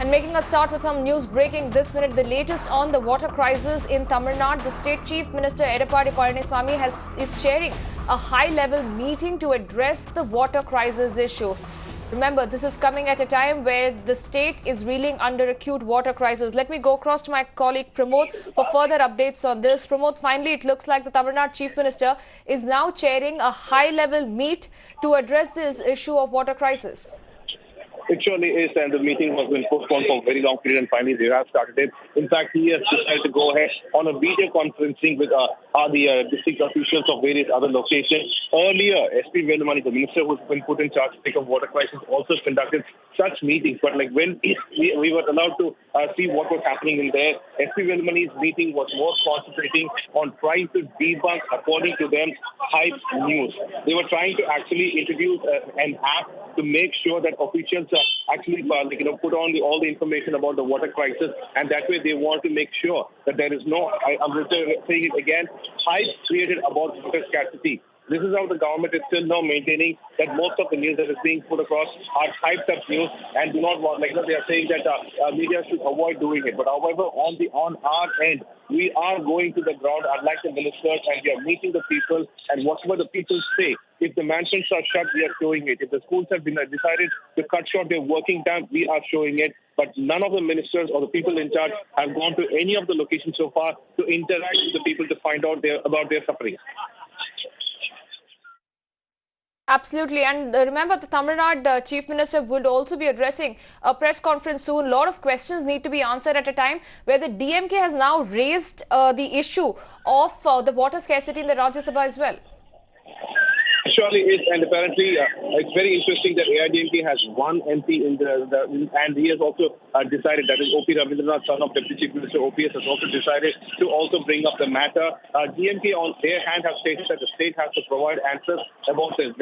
And making a start with some news breaking this minute, the latest on the water crisis in Tamil Nadu. The State Chief Minister Edappadi Palaniswami is chairing a high-level meeting to address the water crisis issues. Remember, this is coming at a time where the state is reeling under acute water crisis. Let me go across to my colleague Pramod for further updates on this. Pramod, finally, it looks like the Tamil Nadu Chief Minister is now chairing a high-level meet to address this issue of water crisis. It surely is, and the meeting has been postponed for a very long period, and finally they have started it. In fact, he has decided to go ahead on a video conferencing with the district officials of various other locations. Earlier, SP Velumani, the minister who's been put in charge of water crisis, also conducted such meetings. But like when we were allowed to see what was happening in there, SP Velumani's meeting was more concentrating on trying to debunk, according to them, hype news. They were trying to actually introduce an app to make sure that officials actually put on all the information about the water crisis, and that way they want to make sure that there is no, I'm saying it again, hype created about water scarcity. This is how the government is still now maintaining that most of the news that is being put across are hyped up news and do not want, they are saying that media should avoid doing it. But however, on our end, we are going to the ground, unlike the ministers, and we are meeting the people, and whatever the people say, if the mansions are shut, we are showing it. If the schools have been decided to cut short their working time, we are showing it. But none of the ministers or the people in charge have gone to any of the locations so far to interact with the people to find out about their suffering. Absolutely. And remember, the Tamil Nadu Chief Minister would also be addressing a press conference soon. A lot of questions need to be answered at a time where the DMK has now raised the issue of the water scarcity in the Rajya Sabha as well. Surely is, and apparently it's very interesting that AIDMK has one MP in and he has also decided, that is OP Ravindranath, son of Deputy Chief Minister OPS, has also decided to also bring up the matter. DMK on their hand have stated that the state has to provide answers about the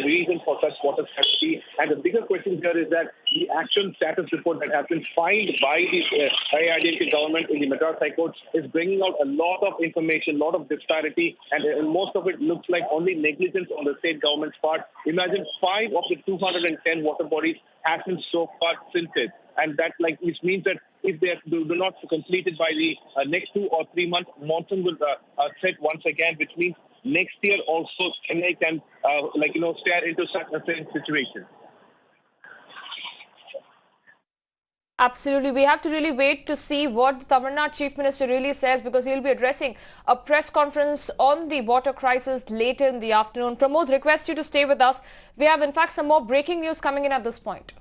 reason for such water scarcity. And the bigger question here is that the action status report that has been filed by the AIDMK government in the Madras High Court is bringing out a lot of information, a lot of disparity, and most of it looks like only negligence on the state government's part. Imagine 5 of the 210 water bodies have been so far silted, and that which means that if they do not complete it by the next 2 or 3 months, monsoon will set once again, which means next year also Chennai can stare into such a same situation. Absolutely. We have to really wait to see what the Tamil Nadu Chief Minister really says, because he'll be addressing a press conference on the water crisis later in the afternoon. Pramod, request you to stay with us. We have, in fact, some more breaking news coming in at this point.